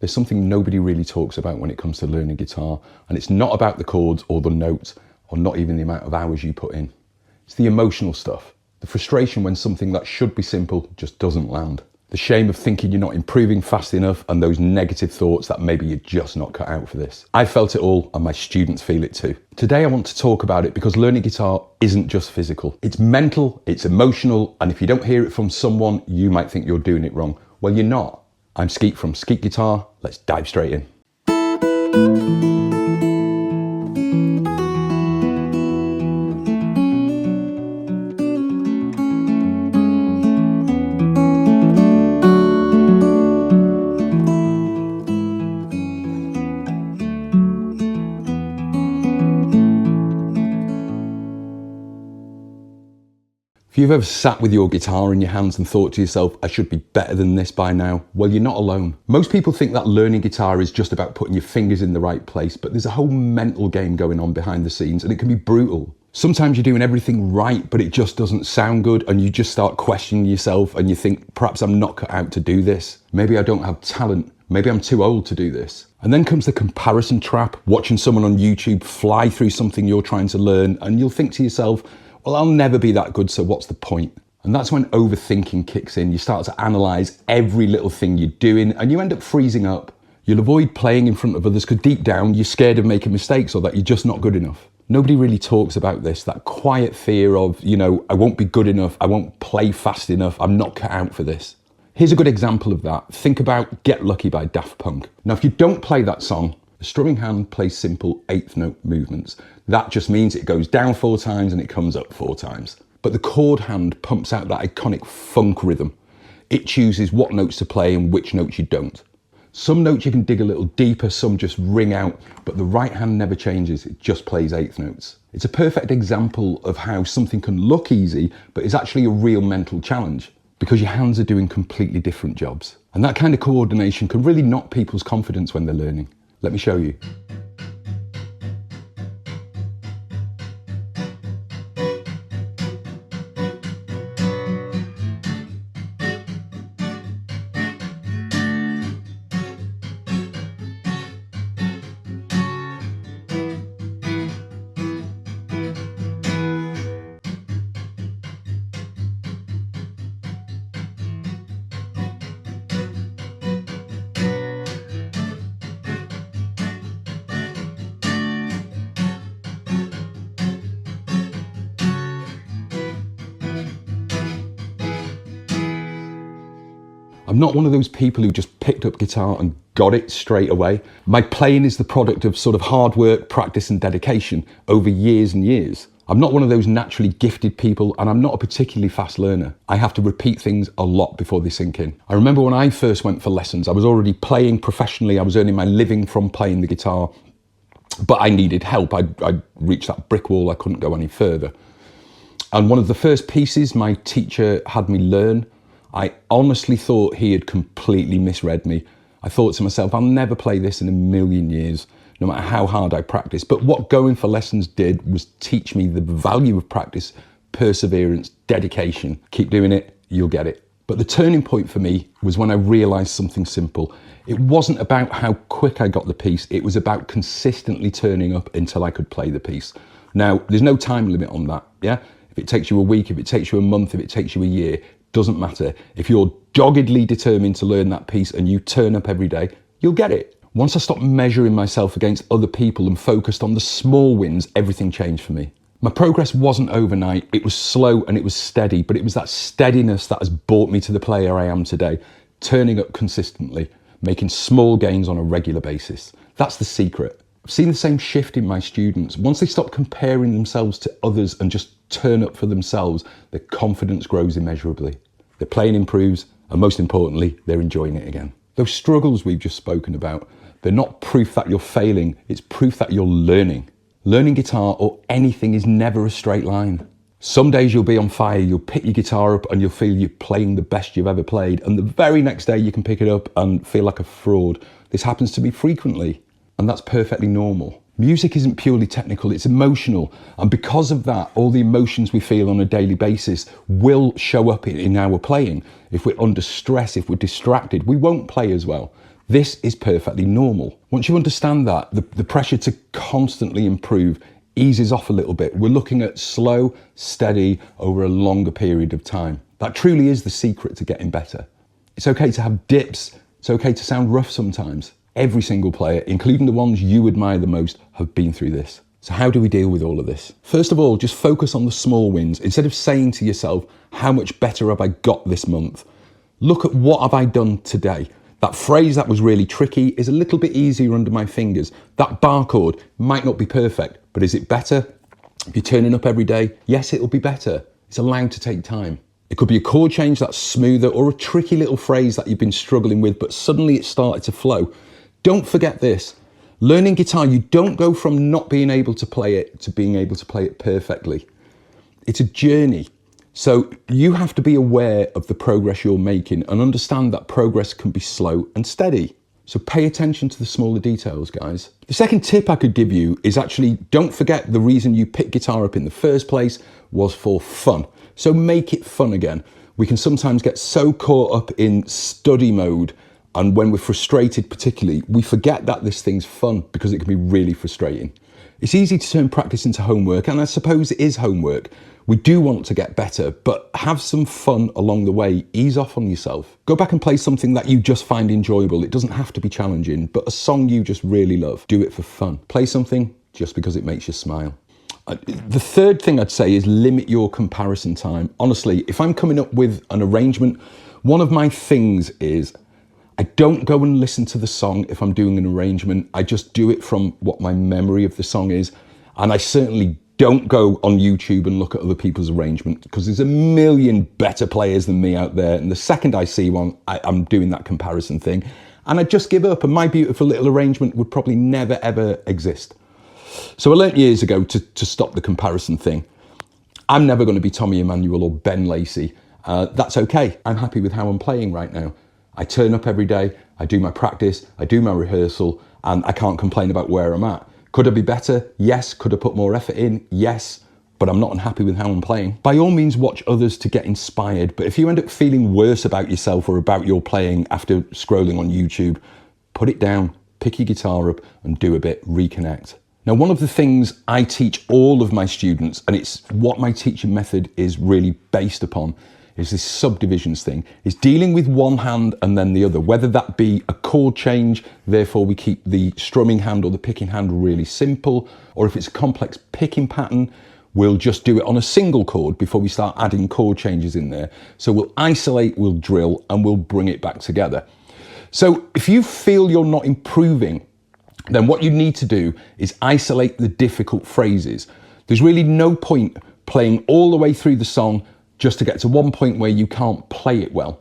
There's something nobody really talks about when it comes to learning guitar, and it's not about the chords or the notes, or not even the amount of hours you put in. It's the emotional stuff. The frustration when something that should be simple just doesn't land. The shame of thinking you're not improving fast enough, and those negative thoughts that maybe you're just not cut out for this. I felt it all, and my students feel it too. Today I want to talk about it because learning guitar isn't just physical. It's mental, it's emotional, and if you don't hear it from someone, you might think you're doing it wrong. Well, you're not. I'm Skeet from Skeet Guitar. Let's dive straight in. If you've ever sat with your guitar in your hands and thought to yourself, I should be better than this by now, well, you're not alone. Most people think that learning guitar is just about putting your fingers in the right place, but there's a whole mental game going on behind the scenes, and it can be brutal. Sometimes you're doing everything right, but it just doesn't sound good, and you just start questioning yourself, and you think, perhaps I'm not cut out to do this. Maybe I don't have talent. Maybe I'm too old to do this. And then comes the comparison trap, watching someone on YouTube fly through something you're trying to learn, and you'll think to yourself, well, I'll never be that good, so what's the point? And that's when overthinking kicks in. You start to analyze every little thing you're doing, and you end up freezing up. You'll avoid playing in front of others because deep down, you're scared of making mistakes or that you're just not good enough. Nobody really talks about this, that quiet fear of, I won't be good enough, I won't play fast enough, I'm not cut out for this. Here's a good example of that. Think about Get Lucky by Daft Punk. Now, if you don't play that song, the strumming hand plays simple eighth note movements. That just means it goes down 4 times and it comes up 4 times. But the chord hand pumps out that iconic funk rhythm. It chooses what notes to play and which notes you don't. Some notes you can dig a little deeper, some just ring out, but the right hand never changes, it just plays eighth notes. It's a perfect example of how something can look easy, but is actually a real mental challenge, because your hands are doing completely different jobs. And that kind of coordination can really knock people's confidence when they're learning. Let me show you. I'm not one of those people who just picked up guitar and got it straight away. My playing is the product of sort of hard work, practice and dedication over years and years. I'm not one of those naturally gifted people, and I'm not a particularly fast learner. I have to repeat things a lot before they sink in. I remember when I first went for lessons, I was already playing professionally. I was earning my living from playing the guitar, but I needed help. I'd reached that brick wall. I couldn't go any further. And one of the first pieces my teacher had me learn, I honestly thought he had completely misread me. I thought to myself, I'll never play this in a million years, no matter how hard I practice. But what going for lessons did was teach me the value of practice, perseverance, dedication. Keep doing it, you'll get it. But the turning point for me was when I realized something simple. It wasn't about how quick I got the piece, it was about consistently turning up until I could play the piece. Now, there's no time limit on that, yeah? If it takes you a week, if it takes you a month, if it takes you a year, doesn't matter. If you're doggedly determined to learn that piece and you turn up every day, you'll get it. Once I stopped measuring myself against other people and focused on the small wins, everything changed for me. My progress wasn't overnight. It was slow and it was steady, but it was that steadiness that has brought me to the player I am today, turning up consistently, making small gains on a regular basis. That's the secret. I've seen the same shift in my students. Once they stop comparing themselves to others and just turn up for themselves, their confidence grows immeasurably. Their playing improves, and most importantly, they're enjoying it again. Those struggles we've just spoken about, they're not proof that you're failing, it's proof that you're learning. Learning guitar or anything is never a straight line. Some days you'll be on fire, you'll pick your guitar up and you'll feel you're playing the best you've ever played, and the very next day you can pick it up and feel like a fraud. This happens to me frequently, and that's perfectly normal. Music isn't purely technical, it's emotional. And because of that, all the emotions we feel on a daily basis will show up in our playing. If we're under stress, if we're distracted, we won't play as well. This is perfectly normal. Once you understand that, the pressure to constantly improve eases off a little bit. We're looking at slow, steady, over a longer period of time. That truly is the secret to getting better. It's okay to have dips. It's okay to sound rough sometimes. Every single player, including the ones you admire the most, have been through this. So how do we deal with all of this? First of all, just focus on the small wins. Instead of saying to yourself, how much better have I got this month? Look at what have I done today? That phrase that was really tricky is a little bit easier under my fingers. That bar chord might not be perfect, but is it better? If you're turning up every day, yes, it'll be better. It's allowed to take time. It could be a chord change that's smoother, or a tricky little phrase that you've been struggling with, but suddenly it started to flow. Don't forget this. Learning guitar, you don't go from not being able to play it to being able to play it perfectly. It's a journey. So you have to be aware of the progress you're making and understand that progress can be slow and steady. So pay attention to the smaller details, guys. The second tip I could give you is actually don't forget the reason you picked guitar up in the first place was for fun. So make it fun again. We can sometimes get so caught up in study mode, and when we're frustrated particularly, we forget that this thing's fun because it can be really frustrating. It's easy to turn practice into homework, and I suppose it is homework. We do want to get better, but have some fun along the way. Ease off on yourself. Go back and play something that you just find enjoyable. It doesn't have to be challenging, but a song you just really love. Do it for fun. Play something just because it makes you smile. The third thing I'd say is limit your comparison time. Honestly, if I'm coming up with an arrangement, one of my things is I don't go and listen to the song if I'm doing an arrangement. I just do it from what my memory of the song is. And I certainly don't go on YouTube and look at other people's arrangements because there's a million better players than me out there. And the second I see one, I'm doing that comparison thing. And I just give up, and my beautiful little arrangement would probably never, ever exist. So I learnt years ago to stop the comparison thing. I'm never going to be Tommy Emmanuel or Ben Lacey. That's okay. I'm happy with how I'm playing right now. I turn up every day, I do my practice, I do my rehearsal, and I can't complain about where I'm at. Could I be better? Yes. Could I put more effort in? Yes. But I'm not unhappy with how I'm playing. By all means, watch others to get inspired. But if you end up feeling worse about yourself or about your playing after scrolling on YouTube, put it down, pick your guitar up and do a bit, reconnect. Now, one of the things I teach all of my students, and it's what my teaching method is really based upon, is this subdivisions thing, is dealing with one hand and then the other, whether that be a chord change, therefore we keep the strumming hand or the picking hand really simple, or if it's a complex picking pattern, we'll just do it on a single chord before we start adding chord changes in there. So we'll isolate, we'll drill, and we'll bring it back together. So if you feel you're not improving, then what you need to do is isolate the difficult phrases. There's really no point playing all the way through the song just to get to one point where you can't play it well,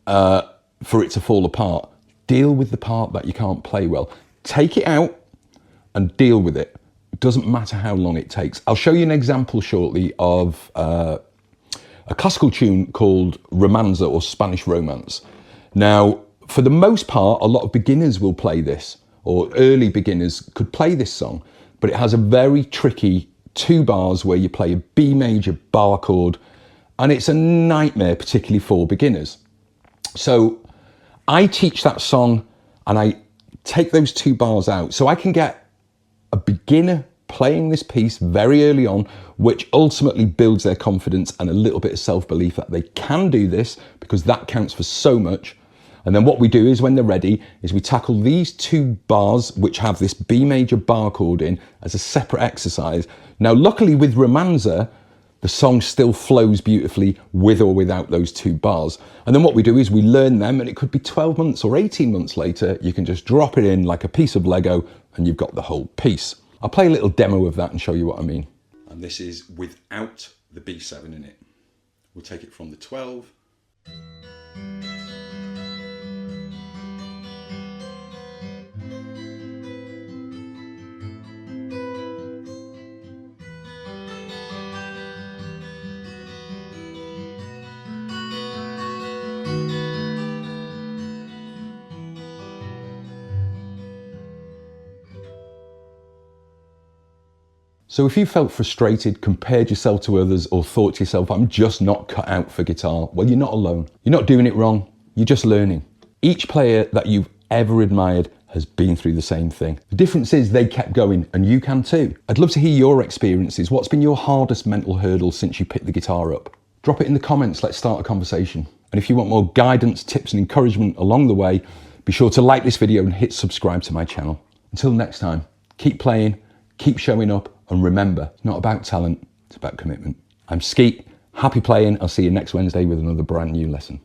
for it to fall apart. Deal with the part that you can't play well. Take it out and deal with it. It doesn't matter how long it takes. I'll show you an example shortly of a classical tune called Romanza, or Spanish Romance. Now, for the most part, a lot of beginners will play this, or early beginners could play this song, but it has a very tricky 2 bars where you play a B major bar chord, and it's a nightmare, particularly for beginners. So I teach that song and I take those 2 bars out so I can get a beginner playing this piece very early on, which ultimately builds their confidence and a little bit of self-belief that they can do this, because that counts for so much. And then what we do is, when they're ready, is we tackle these 2 bars which have this B major bar chord in as a separate exercise. Now, luckily with Romanza, the song still flows beautifully with or without those 2 bars. And then what we do is we learn them, and it could be 12 months or 18 months later, you can just drop it in like a piece of Lego and you've got the whole piece. I'll play a little demo of that and show you what I mean. And this is without the B7 in it. We'll take it from the 12. So if you felt frustrated, compared yourself to others, or thought to yourself, I'm just not cut out for guitar, well, you're not alone. You're not doing it wrong, you're just learning. Each player that you've ever admired has been through the same thing. The difference is they kept going, and you can too. I'd love to hear your experiences. What's been your hardest mental hurdle since you picked the guitar up? Drop it in the comments, let's start a conversation. And if you want more guidance, tips and encouragement along the way, be sure to like this video and hit subscribe to my channel. Until next time, keep playing, keep showing up, and remember, it's not about talent, it's about commitment. I'm Skeet, happy playing. I'll see you next Wednesday with another brand new lesson.